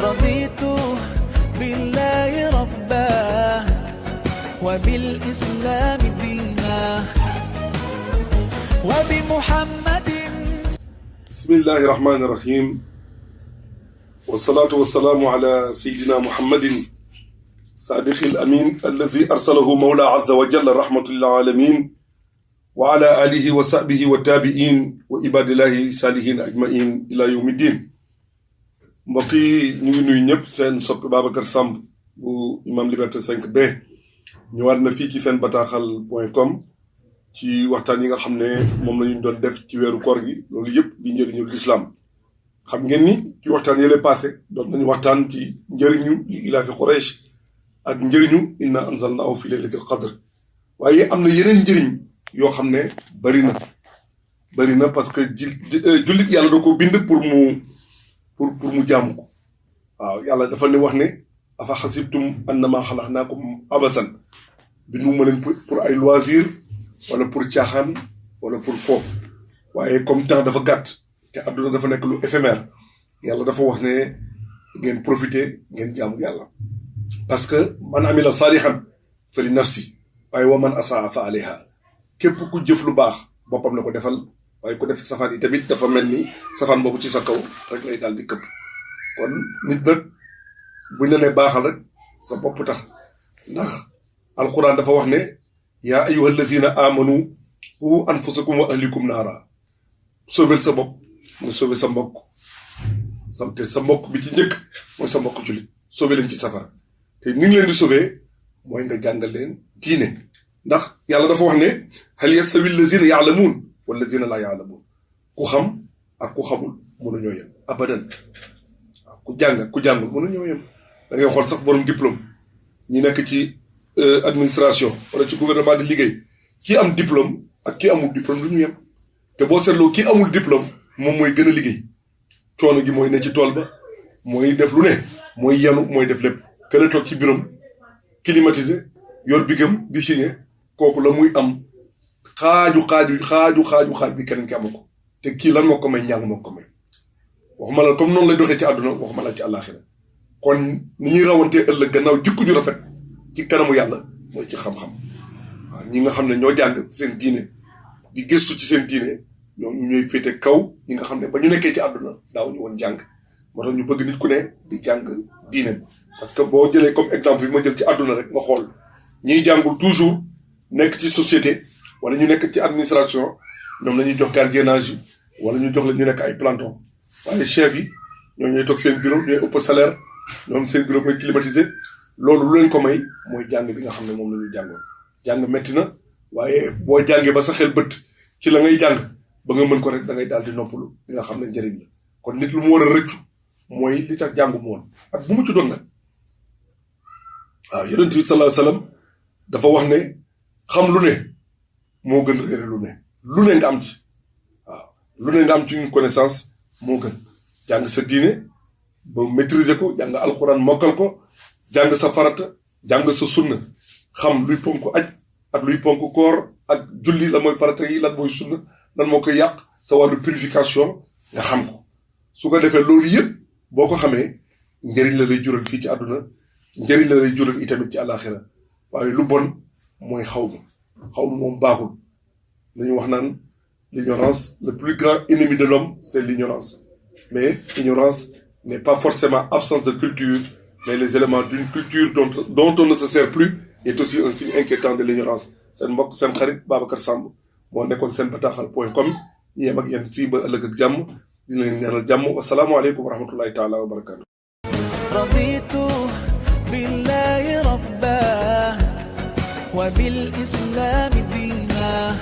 رضيت بالله ربا وبالإسلام دينا وبمحمد. بسم الله الرحمن الرحيم والصلاة والسلام على سيدنا محمد صادق الأمين الذي أرسله مولى عز وجل رحمة للعالمين وعلى آله وصحبه والتابعين وعباد الله الصالحين أجمعين إلى يوم الدين. mbokk yi ñu ngi nuyu ñëpp seen soppi Babacar Samb bu Imam Liberté 5B ñëwaat na fii ci seen bataaxal.com ci waxtaan yi nga xam ne moom la ñu doon def ci weeru koor gi loolu yëpp di njëriñu lislaam. xam ngeen ni ci waxtaan yële passé doon nañu waxtaan ci njëriñu li ilaafi Quraysh ak njëriñu inna anzalnaahu fi laylatil qadr, waaye am na yeneen njëriñ yoo xam ne bari na parce que jullit yàlla da ko bind pour mu jaamu ko. waaw yàlla dafa ne wax ne afa xasibtum annama xalaqnaakum abasan bindu ma leen pour ay loisir wala pour caaxaan wala pour fo, waaye comme temps dafa gàtt te àdduna dafa nekk lu éphémère, yàlla dafa wax ne ngeen profiter ngeen jaamu yàlla. parce que man amila saalihan fa li nafsi waaye wa man asaa fa alayha. képp ku jëf lu baax boppam la ko defal, waaye ku def safaan yi tamit dafa mel ni safaan boobu ci sa kaw rek lay daal di këpp. kon nit nag buñ la nee baaxal rek sa bopp tax, ndax alquran dafa wax ne yaa ayyuha alladina amanu qu anfusakum wa ahlikum naara. sauver sa bopp mooy sauver sa mbokk, sa mbokk bi ci njëkk mooy sa mbokk jullit, sauver leen ci safara. te ni ngi leen di sauver mooy nga jàngal leen diine, ndax yàlla dafa wax ne hal yastawi allazina yaalamuun wallazina laa yaalamuun. ku xam ak ku xamul mënuñoo yem abadan. waaw ku jàng ak ku jàngul mënuñoo yem. da ngay xool sax borom diplôme ñi nekk ci administration wala ci gouvernement di liggéey, kii am diplôme ak kii amul diplôme lu ñu yem. te boo seetloo kii amul diplôme moom mooy gën a liggéey, coono gi mooy ne ci tool ba, mooy def lu ne, mooy yenu, mooy def lépp. que la toog ci bureau climatisé yor bigam di signé, kooku la muy am xaaj bi keneen ki amu ko. te kii lan moo ko may? ñàng moo ko may. waxuma la comme noonu lay doxee ci àdduna, waxuma la ci àllaaxira. kon ni ñuy rawantee ëllëg gannaaw jikko ju rafet ci kanamu yàlla mooy ci xam-xam. waaw ñi nga xam ne ñoo jàng seen diine di gëstu ci seen diine ñooñu ñooy féete kaw ñi nga xam ne ba ñu nekkee ci àdduna daaw ñu woon jàng. moo tax ñu bëgg nit ku ne di jàng diine, parce que boo jëlee comme exemple bi ma jël ci àdduna rek nga xool ñiy jàngul toujours nekk ci société wala ñu nekk ci administration, ñoom la ñuy jox gardiennage yi wala ñu jox leen ñu nekk ay planton. waaye chef yi ñoo ñooy toog seen bureau ñooy ëpp salaire, ñoom seen bureau mooy climatisé. loolu lu leen ko may mooy jàng bi nga xam ne moom la ñuy jàngoon. jàng metti na, waaye boo jàngee ba sa xel bët ci la ngay jàng ba nga mën ko rek da ngay daal di noppalu li nga xam ne njëriñ la. kon nit lu mu war a rëccu mooy li tax jàngu mu woon ak bu mu ci doon nag. waaw yonent bi sallallahu alayhi wasallam dafa wax ne xam lu ne moo gën réere lu ne nga am ci. waaw lu ne nga am ci une connaissance moo gën. jàng sa diine ba maîtriser ko, jàng alxuraan mokkal ko, jàng sa farata, jàng sa sunna, xam luy ponk aj ak luy ponk koor ak julli la mooy farata yi, lan mooy sunna, lan moo koy yàq, sa wàllu purification nga xam ko. su ko defee loolu yëpp boo ko xamee njëriñ la lay jural fii ci àdduna, njëriñ la lay jural itamit ci àllaaxira. waaye lu bon mooy xaw ma moom baaxul. lañu wax naan l'ignorance, le plus grand ennemi de l'homme c'est l'ignorance. mais ignorance n'est pas forcément absence de culture, mais les éléments d'une culture dont on ne se sert plus est aussi un signe inquiétant de l'ignorance. seen mbokk seen xarit Babacar Samb moo nekkoon seen bataaxal.com yéem ak yéen fii ba ëllëg ak jàmm di leen ñaanal jàmm. wasalaamualeykum wa rahmatullahi taala wa barakatu. رضيت بالله ربا وبالإسلام دينا